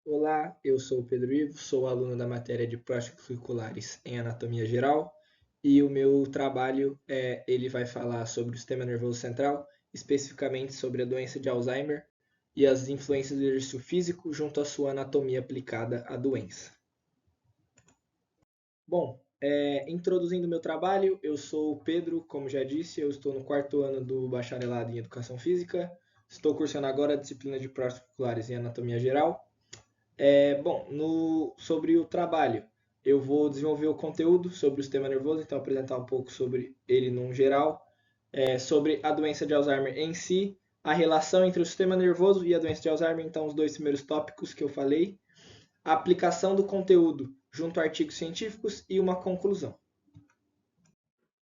Olá, eu sou o Pedro Ivo, sou aluno da matéria de plásticos circulares em anatomia geral e o meu trabalho ele vai falar sobre o sistema nervoso central, especificamente sobre a doença de Alzheimer e as influências do exercício físico junto à sua anatomia aplicada à doença. Bom, introduzindo o meu trabalho, eu sou o Pedro, como já disse, eu estou no quarto ano do bacharelado em Educação Física, estou cursando agora a disciplina de plásticos circulares em anatomia geral. Bom, sobre o trabalho, eu vou desenvolver o conteúdo sobre o sistema nervoso, então apresentar um pouco sobre ele num geral, sobre a doença de Alzheimer em si, a relação entre o sistema nervoso e a doença de Alzheimer, então os dois primeiros tópicos que eu falei, a aplicação do conteúdo junto a artigos científicos e uma conclusão.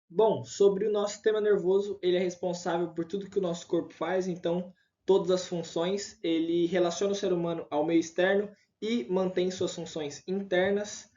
Bom, sobre o nosso sistema nervoso, ele é responsável por tudo que o nosso corpo faz, então todas as funções, ele relaciona o ser humano ao meio externo e mantém suas funções internas.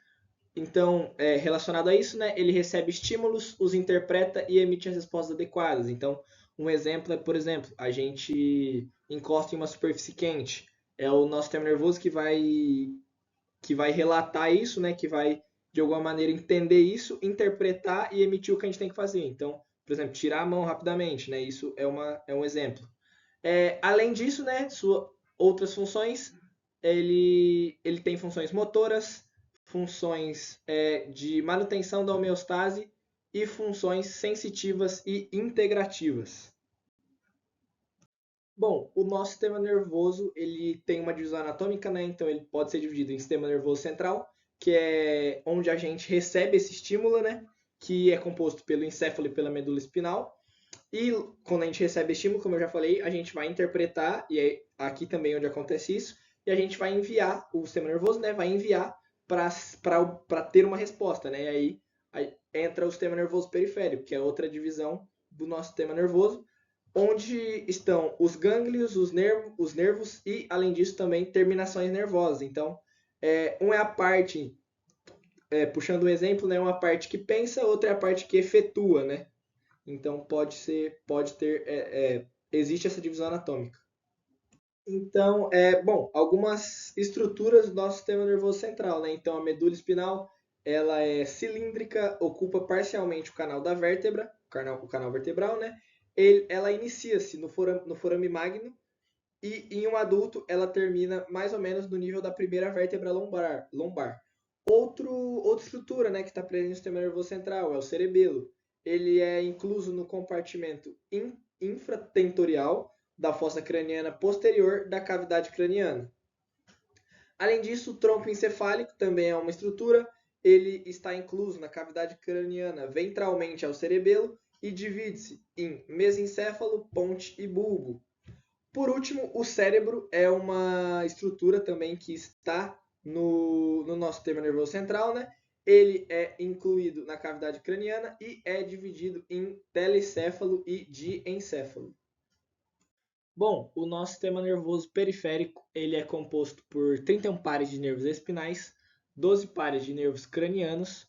Então, relacionado a isso, né, ele recebe estímulos, os interpreta e emite as respostas adequadas. Então, um exemplo é, por exemplo, a gente encosta em uma superfície quente. É o nosso sistema nervoso que vai relatar isso, né, que vai de alguma maneira entender isso, interpretar e emitir o que a gente tem que fazer. Então, por exemplo, tirar a mão rapidamente, né? Isso é um exemplo. Além disso, né, outras funções, ele tem funções motoras, funções de manutenção da homeostase e funções sensitivas e integrativas. Bom, o nosso sistema nervoso ele tem uma divisão anatômica, né? Então ele pode ser dividido em sistema nervoso central, que é onde a gente recebe esse estímulo, né? Que é composto pelo encéfalo e pela medula espinal. E quando a gente recebe estímulo, como eu já falei, a gente vai interpretar, e é aqui também onde acontece isso, e a gente vai enviar, o sistema nervoso, né? Vai enviar para ter uma resposta, né? E aí entra o sistema nervoso periférico, que é outra divisão do nosso sistema nervoso, onde estão os gânglios, os nervos e, além disso, também terminações nervosas. Então, um é a parte, puxando um exemplo, né, uma parte que pensa, outra é a parte que efetua, né? Então, existe essa divisão anatômica. Então, bom, algumas estruturas do nosso sistema nervoso central, né? Então, a medula espinal, ela é cilíndrica, ocupa parcialmente o canal da vértebra, o canal vertebral, né? Ela inicia-se no forame magno e em um adulto ela termina mais ou menos no nível da primeira vértebra lombar. Outra estrutura, né, que está presente no sistema nervoso central é o cerebelo. Ele é incluso no compartimento infratentorial da fossa craniana posterior da cavidade craniana. Além disso, o tronco encefálico também é uma estrutura. Ele está incluso na cavidade craniana ventralmente ao cerebelo e divide-se em mesencéfalo, ponte e bulbo. Por último, o cérebro é uma estrutura também que está no nosso sistema nervoso central, né? Ele é incluído na cavidade craniana e é dividido em telecéfalo e diencéfalo. Bom, o nosso sistema nervoso periférico ele é composto por 31 pares de nervos espinais, 12 pares de nervos cranianos,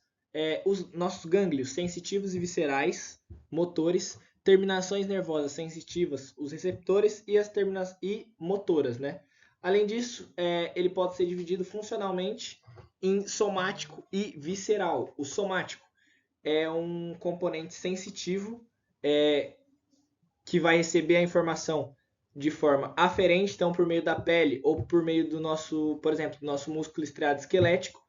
os nossos gânglios sensitivos e viscerais, motores, terminações nervosas sensitivas, os receptores e as terminações e motoras, né? Além disso, ele pode ser dividido funcionalmente em somático e visceral. O somático é um componente sensitivo que vai receber a informação de forma aferente, então por meio da pele ou por meio do nosso, por exemplo, do nosso músculo estriado esquelético,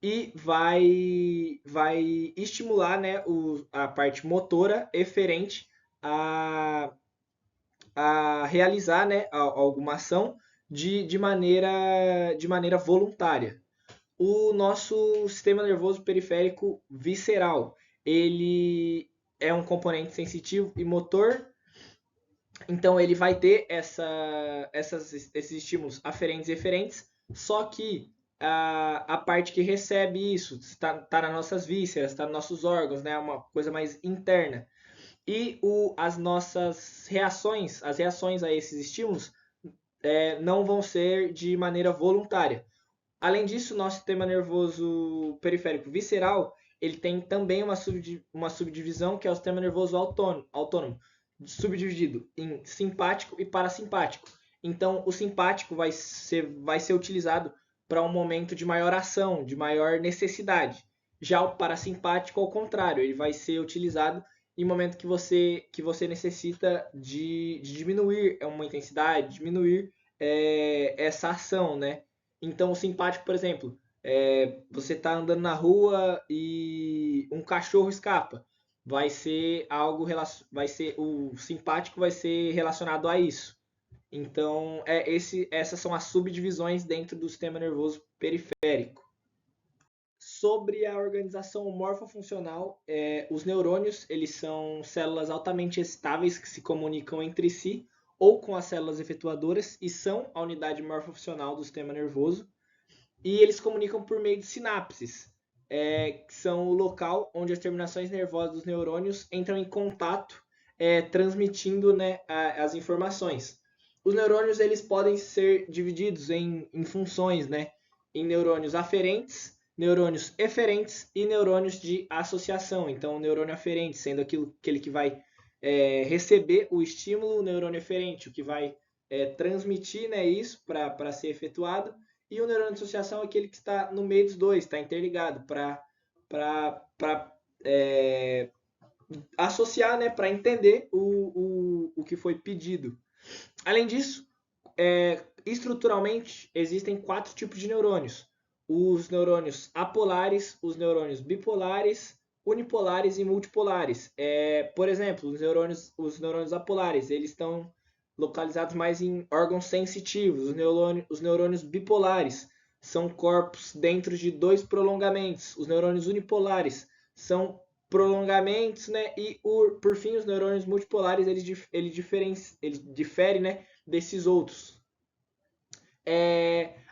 e vai estimular, né, a parte motora eferente a, a realizar, né, alguma ação de maneira voluntária. O nosso sistema nervoso periférico visceral, ele é um componente sensitivo e motor, então ele vai ter esses estímulos aferentes e eferentes, só que a parte que recebe isso está nas nossas vísceras, está nos nossos órgãos, né? É uma coisa mais interna. E as nossas reações, as reações a esses estímulos, não vão ser de maneira voluntária. Além disso, nosso sistema nervoso periférico visceral, ele tem também uma subdivisão que é o sistema nervoso autônomo, subdividido em simpático e parasimpático. Então, o simpático vai ser utilizado para um momento de maior ação, de maior necessidade. Já o parasimpático, ao contrário, ele vai ser utilizado em momento que você necessita de diminuir uma intensidade, diminuir essa ação, né? Então, o simpático, por exemplo, você está andando na rua e um cachorro escapa. Vai ser algo, vai ser o simpático vai ser relacionado a isso. Então, essas são as subdivisões dentro do sistema nervoso periférico. Sobre a organização morfofuncional, os neurônios eles são células altamente estáveis que se comunicam entre si ou com as células efetuadoras e são a unidade morfofuncional do sistema nervoso. E eles comunicam por meio de sinapses, que são o local onde as terminações nervosas dos neurônios entram em contato, transmitindo, né, as informações. Os neurônios eles podem ser divididos em funções, né, em neurônios aferentes, neurônios eferentes e neurônios de associação. Então, o neurônio aferente sendo aquele que vai receber o estímulo, o neurônio eferente, o que vai transmitir, né, isso para ser efetuado, e o neurônio de associação é aquele que está no meio dos dois, está interligado para associar, né, para entender o que foi pedido. Além disso, estruturalmente, existem 4 tipos de neurônios. Os neurônios apolares, os neurônios bipolares, unipolares e multipolares. Por exemplo, os neurônios apolares, eles estão localizados mais em órgãos sensitivos. Os neurônios bipolares são corpos dentro de 2 prolongamentos. Os neurônios unipolares são prolongamentos, né? E por fim, os neurônios multipolares eles diferem, né, desses outros.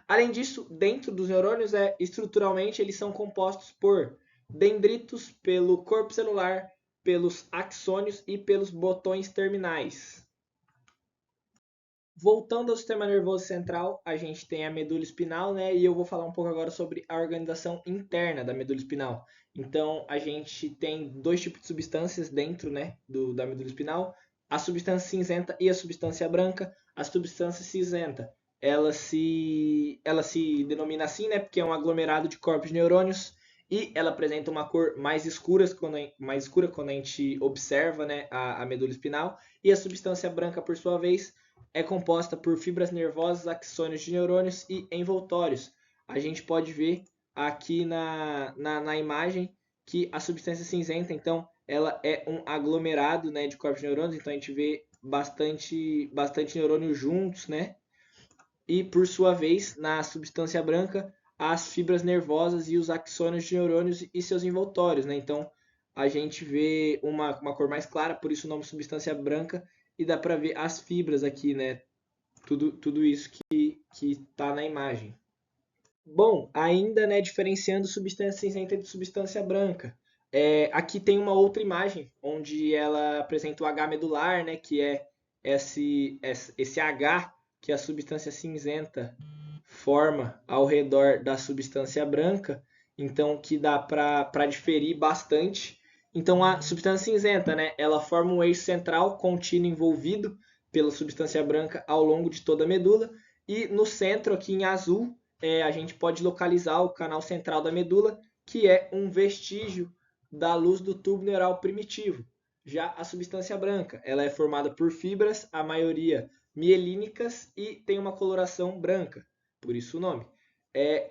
Além disso, dentro dos neurônios, estruturalmente, eles são compostos por dendritos, pelo corpo celular, pelos axônios e pelos botões terminais. Voltando ao sistema nervoso central, a gente tem a medula espinal, né? E eu vou falar um pouco agora sobre a organização interna da medula espinal. Então, a gente tem 2 tipos de substâncias dentro, né, da medula espinal: a substância cinzenta e a substância branca. A substância cinzenta, ela se denomina assim, né, porque é um aglomerado de corpos de neurônios e ela apresenta uma cor mais escura quando a gente observa, né, a medula espinal. E a substância branca, por sua vez, é composta por fibras nervosas, axônios de neurônios e envoltórios. A gente pode ver aqui na imagem que a substância cinzenta, então, ela é um aglomerado, né, de corpos de neurônios, então a gente vê bastante neurônios juntos, né? E, por sua vez, na substância branca, as fibras nervosas e os axônios de neurônios e seus envoltórios, né? Então, a gente vê uma cor mais clara, por isso o nome substância branca, e dá para ver as fibras aqui, né? Tudo isso que está na imagem. Bom, ainda, né, diferenciando substância cinzenta de substância branca. Aqui tem uma outra imagem, onde ela apresenta o H medular, né, que é esse H que a substância cinzenta forma ao redor da substância branca, então que dá para diferir bastante. Então a substância cinzenta, né, ela forma um eixo central contínuo envolvido pela substância branca ao longo de toda a medula, e no centro, aqui em azul, a gente pode localizar o canal central da medula, que é um vestígio da luz do tubo neural primitivo. Já a substância branca, ela é formada por fibras, a maioria mielínicas, e tem uma coloração branca, por isso o nome,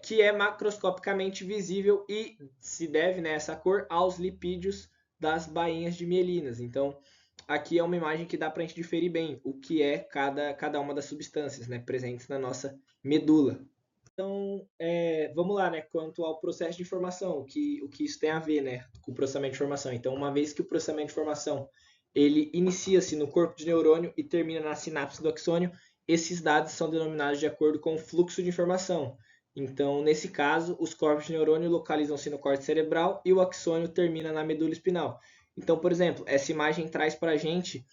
que é macroscopicamente visível e se deve, né, essa cor aos lipídios das bainhas de mielinas. Então, aqui é uma imagem que dá para a gente diferir bem o que é cada uma das substâncias, né, presentes na nossa medula. Então, vamos lá, né? Quanto ao processo de informação, o que isso tem a ver, né, com o processamento de informação. Então, uma vez que o processamento de informação ele inicia-se no corpo de neurônio e termina na sinapse do axônio, esses dados são denominados de acordo com o fluxo de informação. Então, nesse caso, os corpos de neurônio localizam-se no córtex cerebral e o axônio termina na medula espinal. Então, por exemplo, essa imagem traz para a gente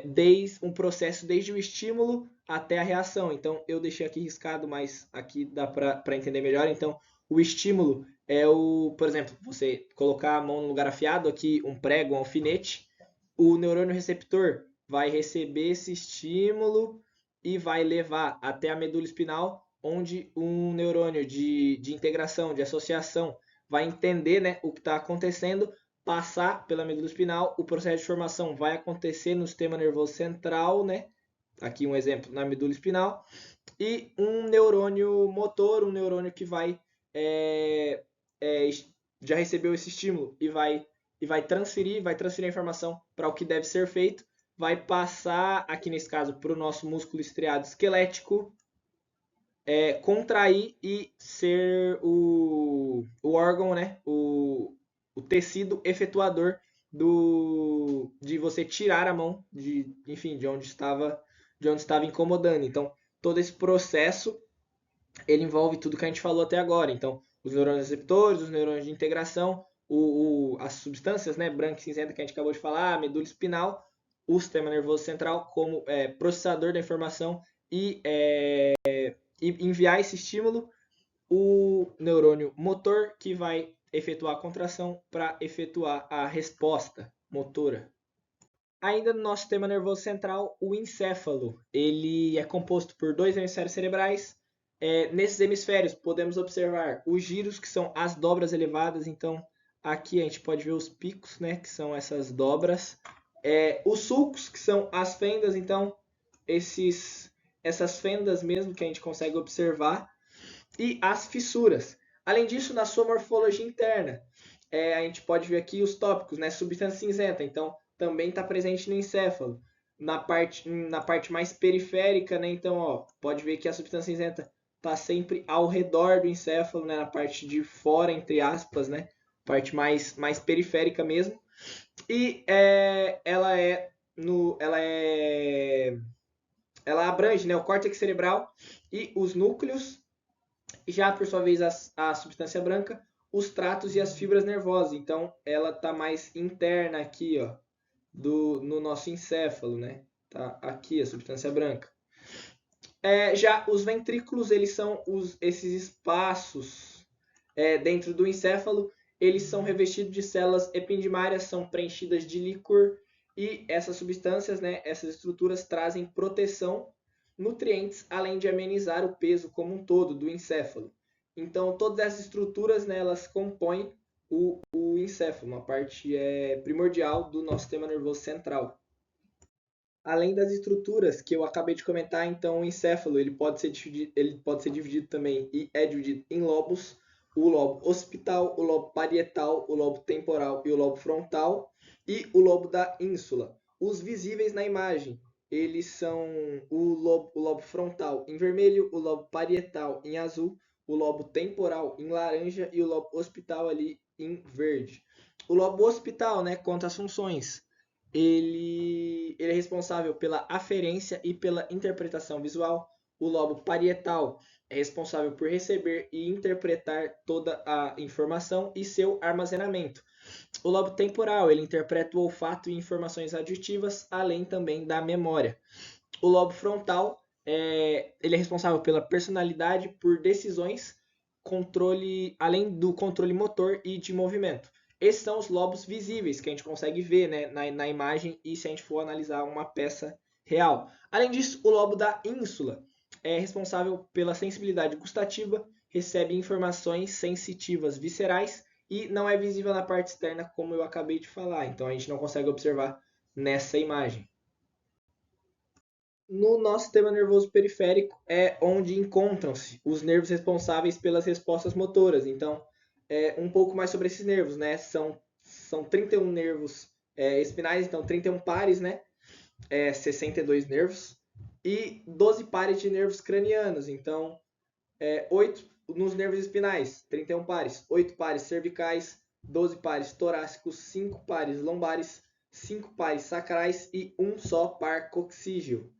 desde um processo desde o estímulo até a reação. Então, eu deixei aqui riscado, mas aqui dá para entender melhor. Então, o estímulo é por exemplo, você colocar a mão no lugar afiado, aqui um prego, um alfinete, o neurônio receptor vai receber esse estímulo e vai levar até a medula espinal, onde um neurônio de integração, de associação, vai entender, né, o que está acontecendo, passar pela medula espinal, o processo de formação vai acontecer no sistema nervoso central, né? Aqui um exemplo na medula espinal, e um neurônio motor, um neurônio que é, é, já recebeu esse estímulo e vai transferir a informação para o que deve ser feito, vai passar, aqui nesse caso, para o nosso músculo estriado esquelético, contrair e ser o órgão, né, o tecido efetuador de você tirar a mão enfim, de onde estava incomodando. Então, todo esse processo ele envolve tudo que a gente falou até agora. Então, os neurônios receptores, os neurônios de integração, as substâncias, né, branca e cinzenta que a gente acabou de falar, a medula espinal, o sistema nervoso central como processador da informação e enviar esse estímulo, o neurônio motor que vai efetuar a contração para efetuar a resposta motora. Ainda no nosso sistema nervoso central, o encéfalo, ele é composto por dois hemisférios cerebrais. Nesses hemisférios podemos observar os giros, que são as dobras elevadas. Então, aqui a gente pode ver os picos, né, que são essas dobras. Os sulcos, que são as fendas. Então, essas fendas mesmo que a gente consegue observar. E as fissuras. Além disso, na sua morfologia interna, a gente pode ver aqui os tópicos, né? Substância cinzenta, então também está presente no encéfalo. Na parte mais periférica, né? Então, ó, pode ver que a substância cinzenta está sempre ao redor do encéfalo, né? Na parte de fora, entre aspas, né? Parte mais periférica mesmo. E ela abrange, né, o córtex cerebral e os núcleos, e já por sua vez a substância branca, os tratos e as fibras nervosas. Então ela está mais interna aqui, ó, no nosso encéfalo, né? Tá aqui a substância branca. Já os ventrículos, eles são esses espaços dentro do encéfalo, eles são revestidos de células ependimárias, são preenchidas de líquor, e essas substâncias, né, essas estruturas trazem proteção, nutrientes, além de amenizar o peso como um todo do encéfalo. Então, todas essas estruturas, né, elas compõem o encéfalo, uma parte primordial do nosso sistema nervoso central. Além das estruturas que eu acabei de comentar, então o encéfalo ele pode ser dividido também e é dividido em lobos: o lobo occipital, o lobo parietal, o lobo temporal e o lobo frontal, e o lobo da ínsula. Os visíveis na imagem, eles são o lobo frontal em vermelho, o lobo parietal em azul, o lobo temporal em laranja e o lobo occipital ali em verde. O lobo occipital, né, conta as funções. Ele é responsável pela aferência e pela interpretação visual. O lobo parietal é responsável por receber e interpretar toda a informação e seu armazenamento. O lobo temporal, ele interpreta o olfato e informações auditivas, além também da memória. O lobo frontal, ele é responsável pela personalidade, por decisões, controle, além do controle motor e de movimento. Esses são os lobos visíveis que a gente consegue ver, né, na imagem, e se a gente for analisar uma peça real. Além disso, o lobo da ínsula é responsável pela sensibilidade gustativa, recebe informações sensitivas viscerais e não é visível na parte externa, como eu acabei de falar. Então a gente não consegue observar nessa imagem. No nosso sistema nervoso periférico é onde encontram-se os nervos responsáveis pelas respostas motoras. Então, um pouco mais sobre esses nervos, né? São 31 nervos espinais, então 31 pares, né? 62 nervos, e 12 pares de nervos cranianos. Então, 8 nos nervos espinais, 31 pares, 8 pares cervicais, 12 pares torácicos, 5 pares lombares, 5 pares sacrais e um só par coxígeo.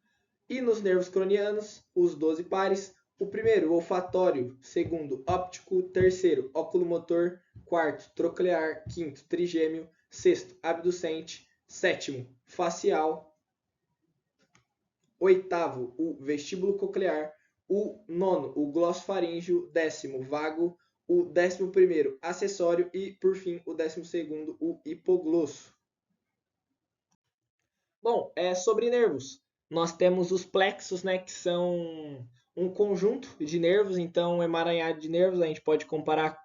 E nos nervos cranianos, os 12 pares: o primeiro, olfatório; segundo, óptico; terceiro, oculomotor; quarto, troclear; quinto, trigêmeo; sexto, abducente; sétimo, facial; oitavo, o vestíbulo coclear; o nono, o glossofaríngeo; décimo, vago; o 11º, acessório; e, por fim, o 12º, o hipoglosso. Bom, sobre nervos. nós temos os plexos, né, que são um conjunto de nervos, então um emaranhado de nervos, a gente pode comparar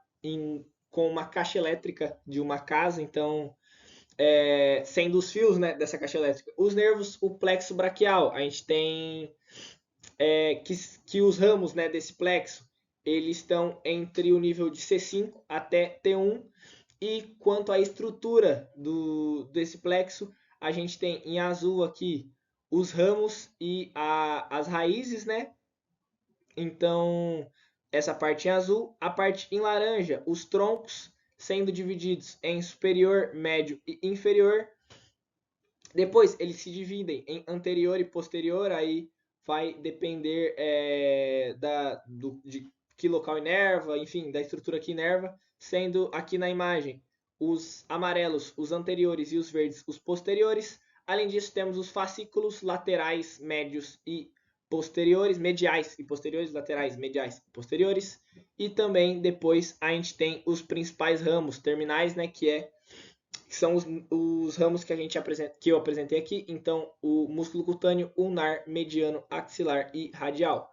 com uma caixa elétrica de uma casa, então sendo os fios, né, dessa caixa elétrica. Os nervos, o plexo braquial, a gente tem que os ramos, né, desse plexo, eles estão entre o nível de C5 até T1, e quanto à estrutura desse plexo, a gente tem em azul aqui os ramos e as raízes, né? Então, essa parte em azul, a parte em laranja, os troncos sendo divididos em superior, médio e inferior. Depois, eles se dividem em anterior e posterior, aí vai depender de que local inerva, enfim, da estrutura que inerva, sendo aqui na imagem os amarelos, os anteriores, e os verdes, os posteriores. Além disso, temos os fascículos laterais, médios e posteriores, mediais e posteriores, laterais, mediais e posteriores. E também depois a gente tem os principais ramos terminais, né, que são os ramos que eu apresentei aqui. Então, o músculo cutâneo, ulnar, mediano, axilar e radial.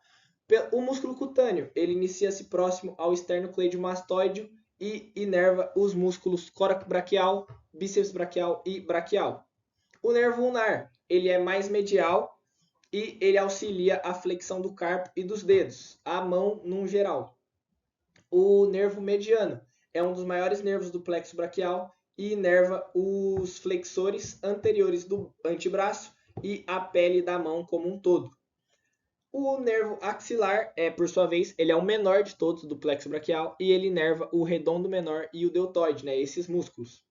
O músculo cutâneo, ele inicia-se próximo ao esternocleidomastoide e inerva os músculos coracobraquial, bíceps braquial e braquial. O nervo ulnar, ele é mais medial e ele auxilia a flexão do carpo e dos dedos, a mão no geral. O nervo mediano é um dos maiores nervos do plexo braquial e inerva os flexores anteriores do antebraço e a pele da mão como um todo. O nervo axilar, por sua vez, ele é o menor de todos do plexo braquial e ele inerva o redondo menor e o deltoide, né, esses músculos.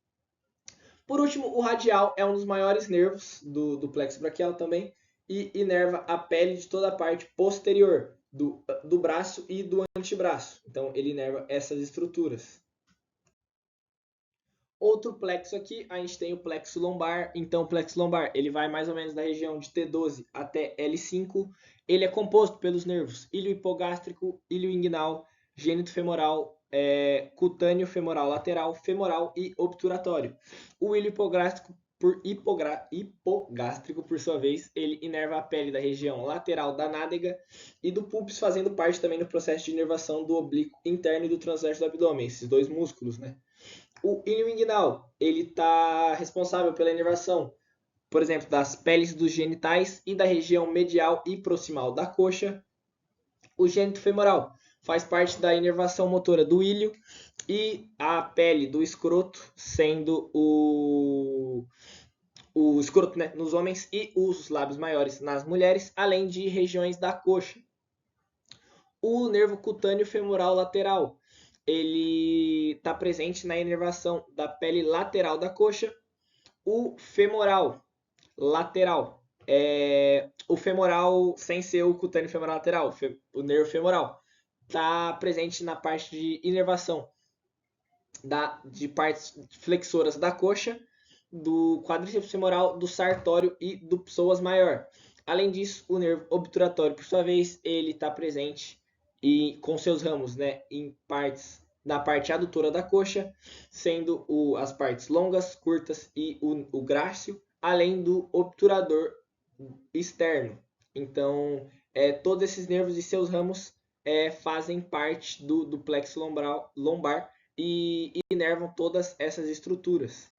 Por último, o radial é um dos maiores nervos do plexo braquial também e inerva a pele de toda a parte posterior do braço e do antebraço. Então, ele inerva essas estruturas. Outro plexo aqui, a gente tem o plexo lombar. Então, o plexo lombar, ele vai mais ou menos da região de T12 até L5. Ele é composto pelos nervos ilho hipogástrico, ilho inguinal, gênito femoral, cutâneo femoral lateral, femoral e obturatório. O ilho hipogástrico, por sua vez, ele inerva a pele da região lateral da nádega e do pubis, fazendo parte também do processo de inervação do oblíquo interno e do transverso do abdômen, esses dois músculos, né? O ilho inguinal, ele está responsável pela inervação, por exemplo, das peles dos genitais e da região medial e proximal da coxa. O gênito femoral faz parte da inervação motora do ilho e a pele do escroto, sendo o escroto, né, nos homens e os lábios maiores nas mulheres, além de regiões da coxa. O nervo cutâneo femoral lateral, ele está presente na inervação da pele lateral da coxa. O femoral lateral, o femoral sem ser o cutâneo femoral lateral, o nervo femoral, está presente na parte de inervação de partes flexoras da coxa, do quadríceps femoral, do sartório e do psoas maior. Além disso, o nervo obturatório, por sua vez, ele está presente e com seus ramos, né, na parte adutora da coxa, sendo as partes longas, curtas e o grácil, além do obturador externo. Então, todos esses nervos e seus ramos fazem parte do plexo lombar e inervam todas essas estruturas.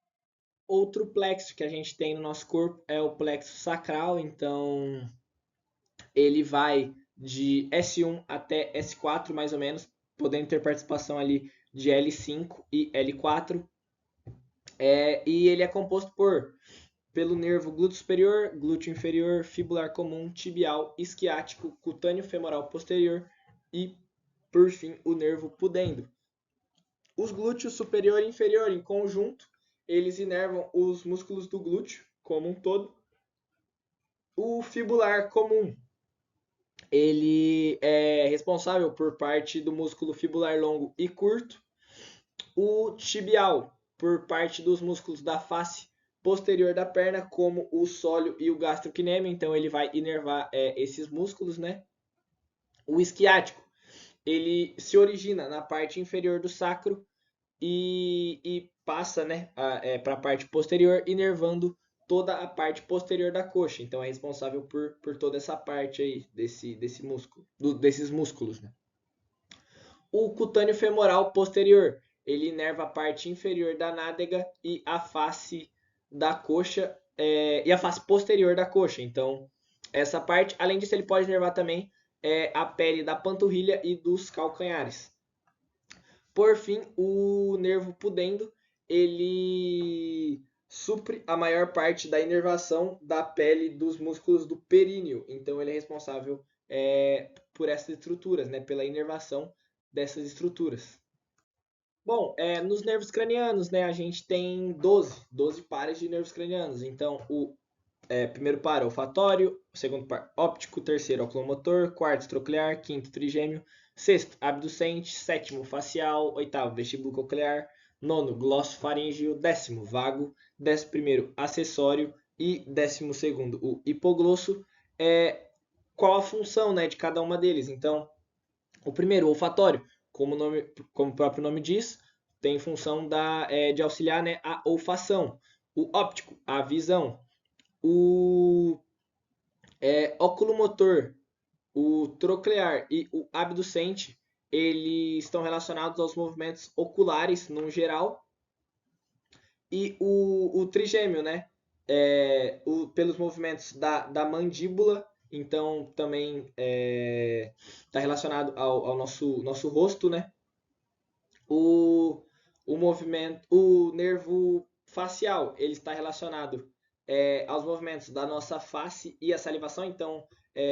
Outro plexo que a gente tem no nosso corpo é o plexo sacral, então ele vai de S1 até S4 mais ou menos, podendo ter participação ali de L5 e L4. E ele é composto pelo nervo glúteo superior, glúteo inferior, fibular comum, tibial, isquiático, cutâneo femoral posterior e, por fim, o nervo pudendo. Os glúteos superior e inferior, em conjunto, eles inervam os músculos do glúteo como um todo. O fibular comum, ele é responsável por parte do músculo fibular longo e curto. O tibial, por parte dos músculos da face posterior da perna, como o sóleo e o gastrocnêmio, então ele vai inervar esses músculos, né? O isquiático, ele se origina na parte inferior do sacro e passa, né, para a parte posterior, inervando toda a parte posterior da coxa. Então é responsável por toda essa parte aí desse músculo, desses músculos, né? O cutâneo femoral posterior, ele inerva a parte inferior da nádega e a face da coxa e a face posterior da coxa. Então, essa parte, além disso, ele pode inervar também a pele da panturrilha e dos calcanhares. Por fim, o nervo pudendo, ele supre a maior parte da inervação da pele dos músculos do períneo. Então, ele é responsável por essas estruturas, né? Pela inervação dessas estruturas. Bom, nos nervos cranianos, né, a gente tem 12 pares de nervos cranianos. Então, o primeiro par olfatório, o segundo par óptico, terceiro oculomotor, quarto troclear, quinto trigêmeo, sexto abducente, sétimo facial, oitavo vestíbulo coclear, nono glossofaríngeo, décimo vago, 11º acessório e 12º o hipoglosso. Qual a função, né, de cada uma deles? Então, o primeiro, o olfatório, como o próprio nome diz, tem função de auxiliar, né, a olfação. O óptico, a visão. O oculomotor, o troclear e o abducente, eles estão relacionados aos movimentos oculares no geral. E o trigêmeo, né, pelos movimentos da mandíbula. Então também está relacionado ao nosso rosto, né? O nervo facial, ele está relacionado aos movimentos da nossa face e a salivação. Então,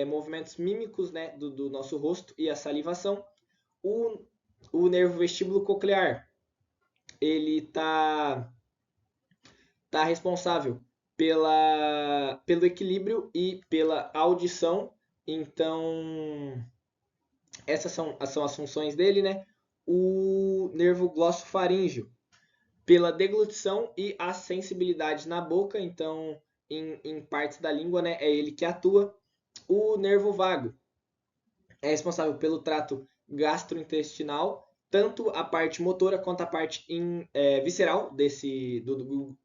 movimentos mímicos, né, do nosso rosto e a salivação. O nervo vestíbulo coclear, ele está responsável pelo equilíbrio e pela audição. Então, essas são as funções dele, né? O nervo glossofaríngeo, pela deglutição e a sensibilidade na boca. Então, em partes da língua, né, é ele que atua. O nervo vago é responsável pelo trato gastrointestinal, tanto a parte motora quanto a parte visceral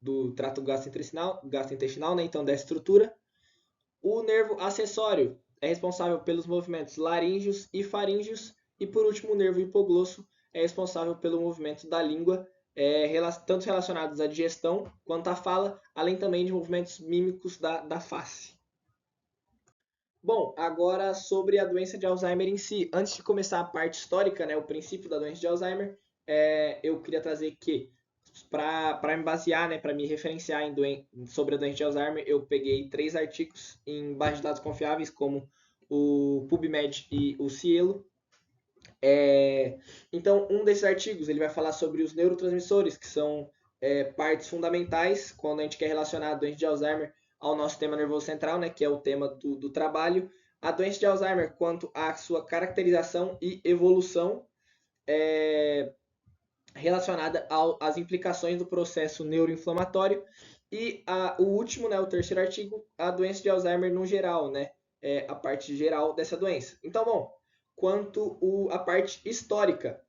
do trato gastrointestinal, né? Então, dessa estrutura. O nervo acessório é responsável pelos movimentos laríngeos e faríngeos. E por último, o nervo hipoglosso é responsável pelo movimento da língua, tanto relacionados à digestão quanto à fala, além também de movimentos mímicos da face. Bom, agora sobre a doença de Alzheimer em si. Antes de começar a parte histórica, né, o princípio da doença de Alzheimer, eu queria trazer que, para me basear, né, para me referenciar sobre a doença de Alzheimer, eu peguei 3 artigos em bases de dados confiáveis, como o PubMed e o Cielo. Então, um desses artigos ele vai falar sobre os neurotransmissores, que são partes fundamentais quando a gente quer relacionar a doença de Alzheimer ao nosso tema nervoso central, né, que é o tema do trabalho. A doença de Alzheimer, quanto à sua caracterização e evolução, relacionada às implicações do processo neuroinflamatório. E o último, né, o terceiro artigo, a doença de Alzheimer no geral, né, a parte geral dessa doença. Então, bom, quanto à parte histórica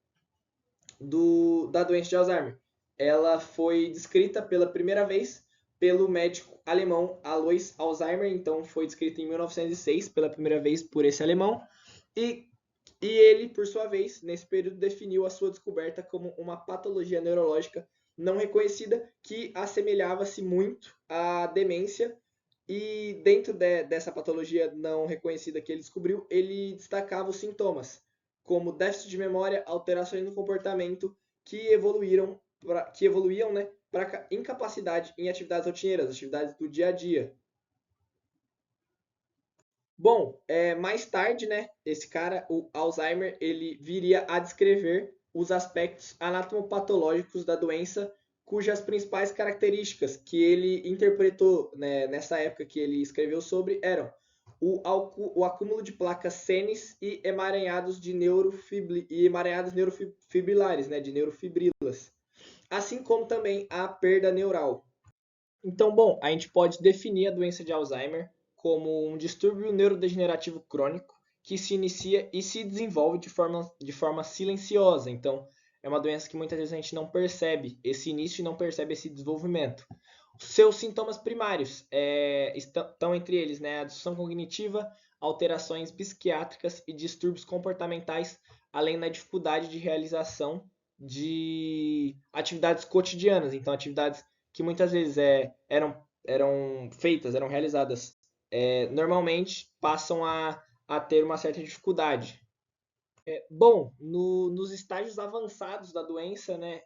da doença de Alzheimer, ela foi descrita pela primeira vez pelo médico alemão Alois Alzheimer. Então, foi descrita em 1906 pela primeira vez por esse alemão. E ele, por sua vez, nesse período, definiu a sua descoberta como uma patologia neurológica não reconhecida que assemelhava-se muito à demência. E dentro dessa patologia não reconhecida que ele descobriu, ele destacava os sintomas, como déficit de memória, alterações no comportamento que evoluíam, né, para incapacidade em atividades rotineiras, atividades do dia a dia. Bom, mais tarde, né, esse cara, o Alzheimer, ele viria a descrever os aspectos anatomopatológicos da doença, cujas principais características que ele interpretou, né, nessa época que ele escreveu sobre eram o acúmulo de placas senes e emaranhados neurofibrilares, né, de neurofibrilas, assim como também a perda neural. Então, bom, a gente pode definir a doença de Alzheimer como um distúrbio neurodegenerativo crônico que se inicia e se desenvolve de forma silenciosa. Então, é uma doença que muitas vezes a gente não percebe esse início e não percebe esse desenvolvimento. Seus sintomas primários estão entre eles, né, a disfunção cognitiva, alterações psiquiátricas e distúrbios comportamentais, além da dificuldade de realização de atividades cotidianas. Então, atividades que muitas vezes eram feitas, eram realizadas normalmente, passam a ter uma certa dificuldade. Bom, nos estágios avançados da doença, né,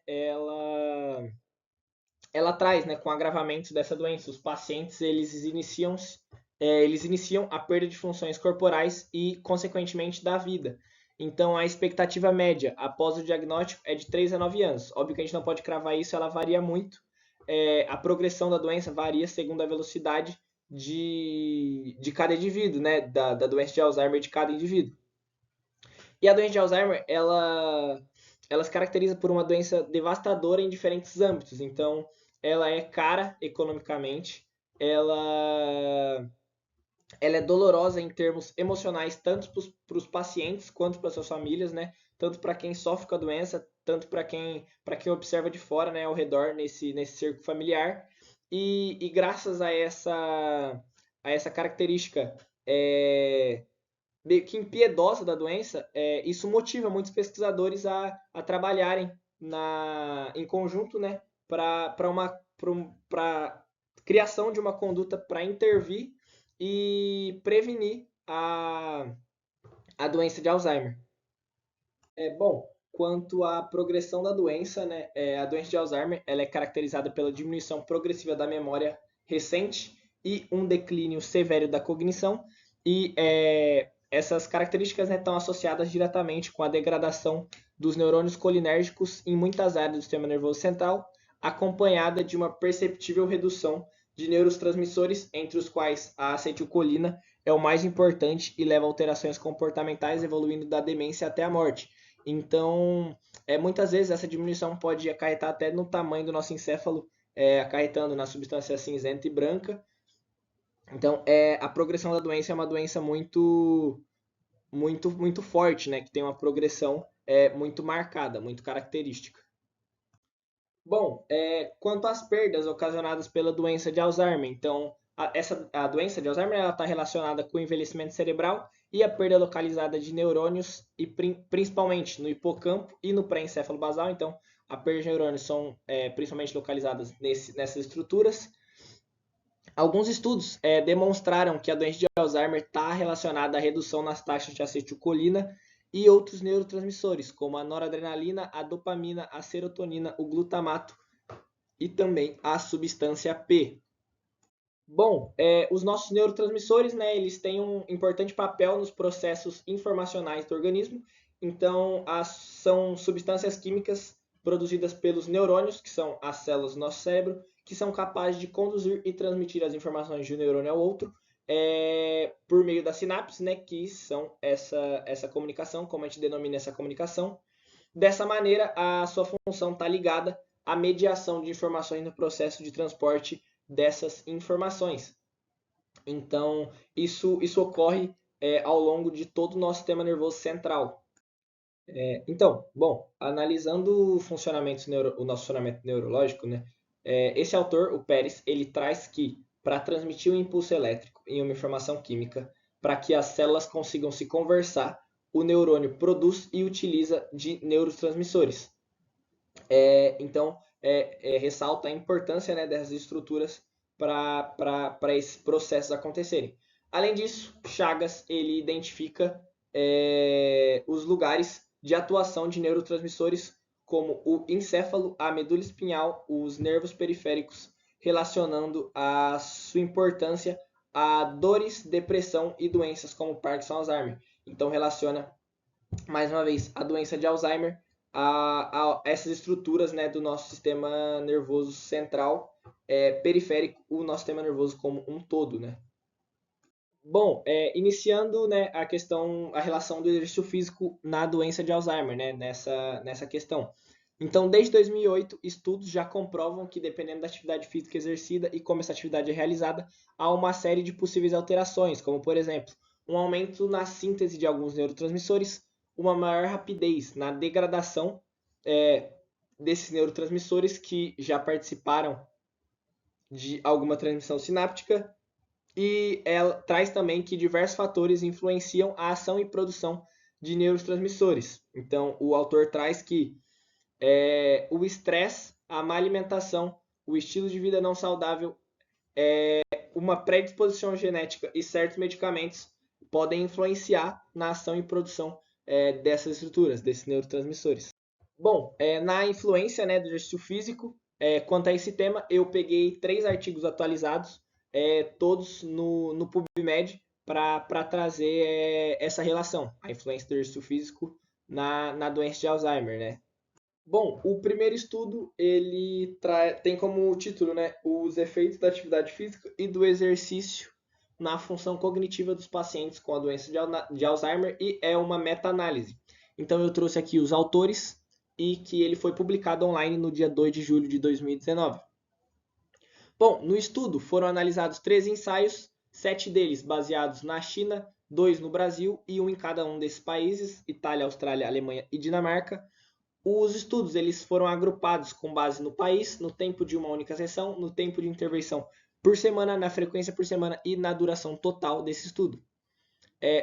ela traz, né, com o agravamento dessa doença, os pacientes eles iniciam a perda de funções corporais e, consequentemente, da vida. Então, a expectativa média após o diagnóstico é de 3 a 9 anos. Óbvio que a gente não pode cravar isso, ela varia muito. A progressão da doença varia segundo a velocidade de cada indivíduo, né, da doença de Alzheimer de cada indivíduo. E a doença de Alzheimer, ela se caracteriza por uma doença devastadora em diferentes âmbitos. Então, ela é cara economicamente, ela, ela é dolorosa em termos emocionais, tanto para os pacientes quanto para suas famílias, né? Tanto para quem sofre com a doença, tanto para quem observa de fora, né, ao redor, nesse cerco familiar. E graças a essa característica meio que impiedosa da doença, isso motiva muitos pesquisadores a trabalharem em conjunto, né, para criação de uma conduta para intervir e prevenir a doença de Alzheimer. Bom, quanto à progressão da doença, né, a doença de Alzheimer ela é caracterizada pela diminuição progressiva da memória recente e um declínio severo da cognição, e essas características, né, estão associadas diretamente com a degradação dos neurônios colinérgicos em muitas áreas do sistema nervoso central, acompanhada de uma perceptível redução de neurotransmissores, entre os quais a acetilcolina é o mais importante e leva a alterações comportamentais, evoluindo da demência até a morte. Então, muitas vezes essa diminuição pode acarretar até no tamanho do nosso encéfalo, acarretando na substância cinzenta e branca. Então, a progressão da doença é uma doença muito, muito, muito forte, né? Que tem uma progressão muito marcada, muito característica. Bom, quanto às perdas ocasionadas pela doença de Alzheimer, então a doença de Alzheimer está relacionada com o envelhecimento cerebral e a perda localizada de neurônios, e principalmente no hipocampo e no pré-encéfalo basal. Então, a perda de neurônios são principalmente localizadas nessas estruturas. Alguns estudos demonstraram que a doença de Alzheimer está relacionada à redução nas taxas de acetilcolina e outros neurotransmissores, como a noradrenalina, a dopamina, a serotonina, o glutamato e também a substância P. Bom, os nossos neurotransmissores, né, eles têm um importante papel nos processos informacionais do organismo. Então, são substâncias químicas produzidas pelos neurônios, que são as células do nosso cérebro, que são capazes de conduzir e transmitir as informações de um neurônio ao outro por meio das sinapses, né, que são essa comunicação, como a gente denomina essa comunicação. Dessa maneira, a sua função está ligada à mediação de informações no processo de transporte dessas informações. Então, isso ocorre ao longo de todo o nosso sistema nervoso central. Então, bom, analisando o nosso funcionamento neurológico, né, esse autor, o Pérez, ele traz que para transmitir um impulso elétrico em uma informação química, para que as células consigam se conversar, o neurônio produz e utiliza de neurotransmissores. Então, ressalta a importância, né, dessas estruturas para esses processos acontecerem. Além disso, Chagas ele identifica os lugares de atuação de neurotransmissores como o encéfalo, a medula espinhal, os nervos periféricos, relacionando a sua importância a dores, depressão e doenças como Parkinson e Alzheimer. Então relaciona mais uma vez a doença de Alzheimer a essas estruturas, né, do nosso sistema nervoso central, periférico, o nosso sistema nervoso como um todo, né? Bom, iniciando, né, a relação do exercício físico na doença de Alzheimer, né, nessa questão. Então, desde 2008, estudos já comprovam que, dependendo da atividade física exercida e como essa atividade é realizada, há uma série de possíveis alterações, como, por exemplo, um aumento na síntese de alguns neurotransmissores, uma maior rapidez na degradação desses neurotransmissores que já participaram de alguma transmissão sináptica, e ela traz também que diversos fatores influenciam a ação e produção de neurotransmissores. Então, o autor traz que o estresse, a má alimentação, o estilo de vida não saudável, uma predisposição genética e certos medicamentos podem influenciar na ação e produção dessas estruturas, desses neurotransmissores. Bom, na influência, né, do exercício físico, quanto a esse tema, eu peguei 3 artigos atualizados, todos no PubMed, para trazer essa relação, a influência do exercício físico na doença de Alzheimer, né? Bom, o primeiro estudo ele tem como título, né, os efeitos da atividade física e do exercício na função cognitiva dos pacientes com a doença de Alzheimer e é uma meta-análise. Então eu trouxe aqui os autores e que ele foi publicado online no dia 2 de julho de 2019. Bom, no estudo foram analisados 13 ensaios, 7 deles baseados na China, 2 no Brasil e um em cada um desses países, Itália, Austrália, Alemanha e Dinamarca. Os estudos eles foram agrupados com base no país, no tempo de uma única sessão, no tempo de intervenção por semana, na frequência por semana e na duração total desse estudo.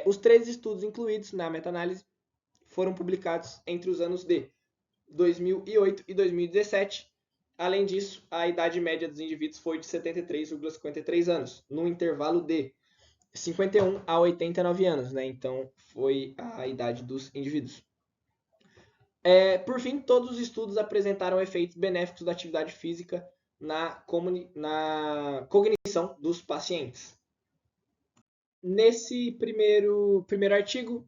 Os 3 estudos incluídos na meta-análise foram publicados entre os anos de 2008 e 2017. Além disso, a idade média dos indivíduos foi de 73,53 anos, no intervalo de 51 a 89 anos, né? Então, foi a idade dos indivíduos. Por fim, todos os estudos apresentaram efeitos benéficos da atividade física na cognição dos pacientes. Nesse primeiro artigo,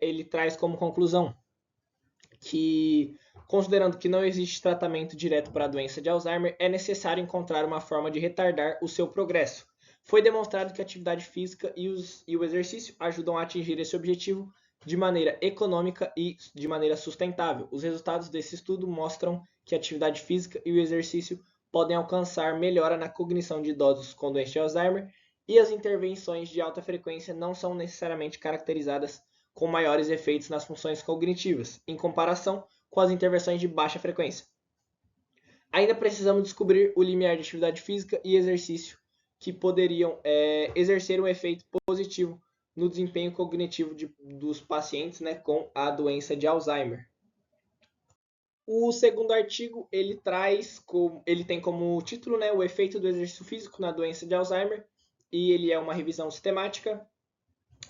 ele traz como conclusão que, considerando que não existe tratamento direto para a doença de Alzheimer, é necessário encontrar uma forma de retardar o seu progresso. Foi demonstrado que a atividade física e o exercício ajudam a atingir esse objetivo de maneira econômica e de maneira sustentável. Os resultados desse estudo mostram que a atividade física e o exercício podem alcançar melhora na cognição de idosos com doença de Alzheimer e as intervenções de alta frequência não são necessariamente caracterizadas com maiores efeitos nas funções cognitivas, em comparação com as intervenções de baixa frequência. Ainda precisamos descobrir o limiar de atividade física e exercício que poderiam exercer um efeito positivo no desempenho cognitivo dos pacientes, né, com a doença de Alzheimer. O segundo artigo ele tem como título, né, o efeito do exercício físico na doença de Alzheimer e ele é uma revisão sistemática.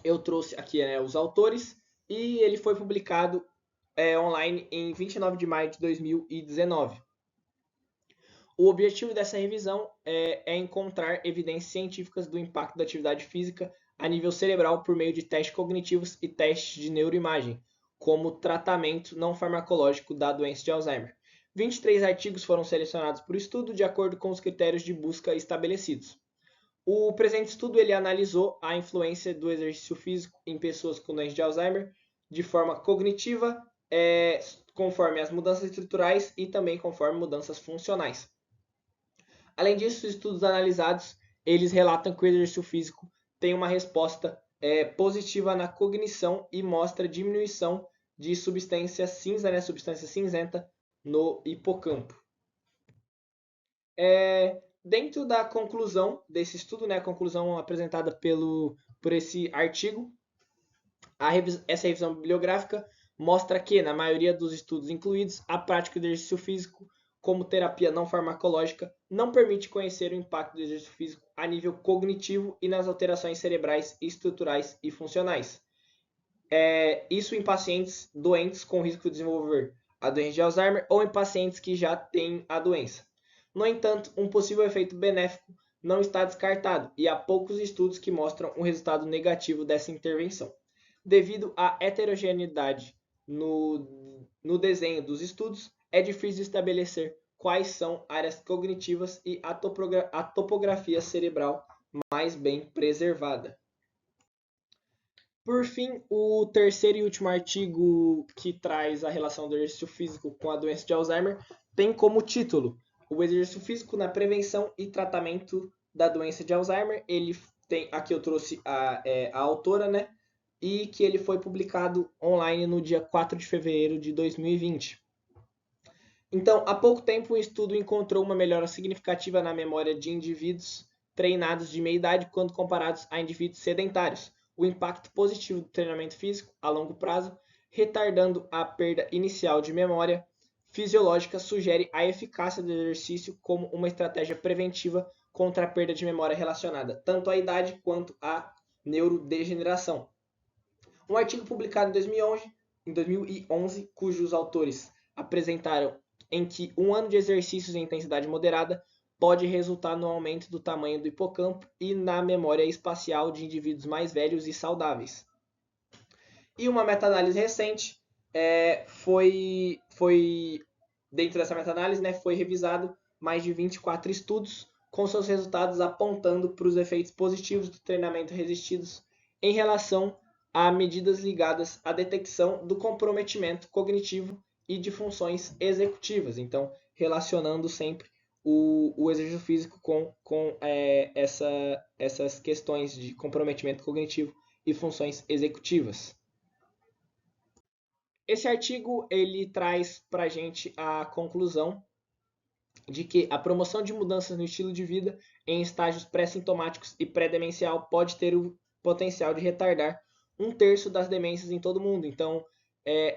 Eu trouxe aqui os autores e ele foi publicado online em 29 de maio de 2019. O objetivo dessa revisão é encontrar evidências científicas do impacto da atividade física a nível cerebral por meio de testes cognitivos e testes de neuroimagem, como tratamento não farmacológico da doença de Alzheimer. 23 artigos foram selecionados por estudo de acordo com os critérios de busca estabelecidos. O presente estudo ele analisou a influência do exercício físico em pessoas com doença de Alzheimer de forma cognitiva, conforme as mudanças estruturais e também conforme mudanças funcionais. Além disso, os estudos analisados eles relatam que o exercício físico tem uma resposta positiva na cognição e mostra diminuição de substância cinza, né, substância cinzenta no hipocampo. Dentro da conclusão desse estudo, né, a conclusão apresentada por esse artigo, essa revisão bibliográfica mostra que, na maioria dos estudos incluídos, a prática do exercício físico como terapia não farmacológica não permite conhecer o impacto do exercício físico a nível cognitivo e nas alterações cerebrais, estruturais e funcionais. Isso em pacientes doentes com risco de desenvolver a doença de Alzheimer ou em pacientes que já têm a doença. No entanto, um possível efeito benéfico não está descartado e há poucos estudos que mostram um resultado negativo dessa intervenção. Devido à heterogeneidade no desenho dos estudos, é difícil estabelecer quais são áreas cognitivas e a topografia cerebral mais bem preservada. Por fim, o terceiro e último artigo que traz a relação do exercício físico com a doença de Alzheimer tem como título o exercício físico na prevenção e tratamento da doença de Alzheimer. Ele tem, aqui eu trouxe a autora, né? E que ele foi publicado online no dia 4 de fevereiro de 2020. Então, há pouco tempo, um estudo encontrou uma melhora significativa na memória de indivíduos treinados de meia idade quando comparados a indivíduos sedentários. O impacto positivo do treinamento físico a longo prazo, retardando a perda inicial de memória fisiológica, sugere a eficácia do exercício como uma estratégia preventiva contra a perda de memória relacionada tanto à idade quanto à neurodegeneração. Um artigo publicado em 2011, cujos autores apresentaram em que um ano de exercícios em intensidade moderada pode resultar no aumento do tamanho do hipocampo e na memória espacial de indivíduos mais velhos e saudáveis. E uma meta-análise recente dentro dessa meta-análise, né, foi revisado mais de 24 estudos com seus resultados apontando para os efeitos positivos do treinamento resistidos em relação a medidas ligadas à detecção do comprometimento cognitivo e de funções executivas. Então, relacionando sempre o exercício físico com essas questões de comprometimento cognitivo e funções executivas. Esse artigo ele traz para a gente a conclusão de que a promoção de mudanças no estilo de vida em estágios pré-sintomáticos e pré-demencial pode ter o potencial de retardar 1/3 das demências em todo o mundo. Então,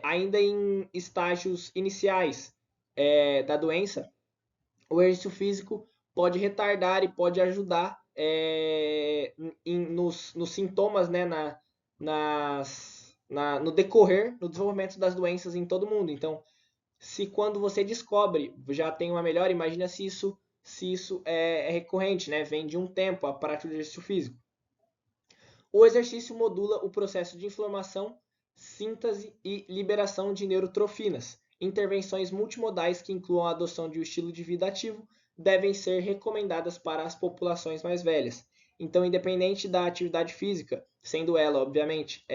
ainda em estágios iniciais da doença, o exercício físico pode retardar e pode ajudar nos sintomas, né, no decorrer, no desenvolvimento das doenças em todo mundo. Então, se quando você descobre já tem uma melhora, imagina se isso é recorrente, né? Vem de um tempo a prática do exercício físico. O exercício modula o processo de inflamação, síntese e liberação de neurotrofinas. Intervenções multimodais que incluam a adoção de um estilo de vida ativo devem ser recomendadas para as populações mais velhas. Então, independente da atividade física, sendo ela, obviamente,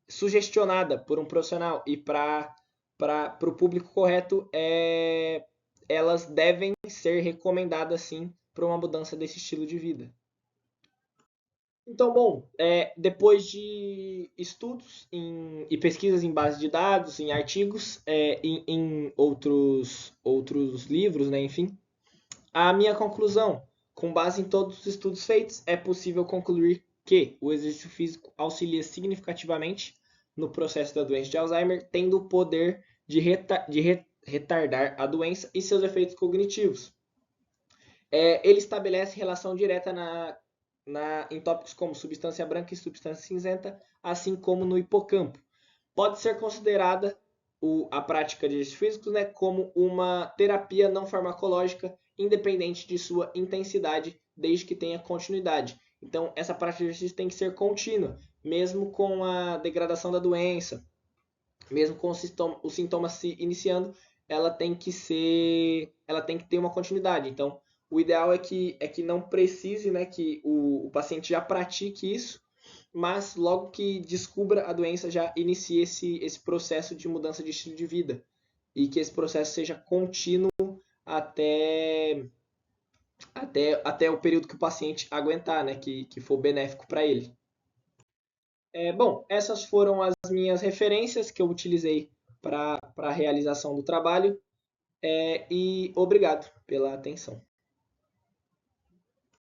sugestionada por um profissional e para o público correto, elas devem ser recomendadas sim para uma mudança desse estilo de vida. Então, bom, depois de estudos e pesquisas em base de dados, em artigos, em outros livros, né, enfim, a minha conclusão, com base em todos os estudos feitos, é possível concluir que o exercício físico auxilia significativamente no processo da doença de Alzheimer, tendo o poder de retardar a doença e seus efeitos cognitivos. Ele estabelece relação direta em tópicos como substância branca e substância cinzenta, assim como no hipocampo. Pode ser considerada a prática de exercícios físicos, né, como uma terapia não farmacológica, independente de sua intensidade, desde que tenha continuidade. Então, essa prática de exercício tem que ser contínua, mesmo com a degradação da doença, mesmo com os sintomas se iniciando, ela tem que ter uma continuidade. Então, o ideal é que não precise, né, que o paciente já pratique isso, mas logo que descubra a doença já inicie esse processo de mudança de estilo de vida e que esse processo seja contínuo até o período que o paciente aguentar, né, que for benéfico para ele. Bom, essas foram as minhas referências que eu utilizei para a realização do trabalho, e obrigado pela atenção.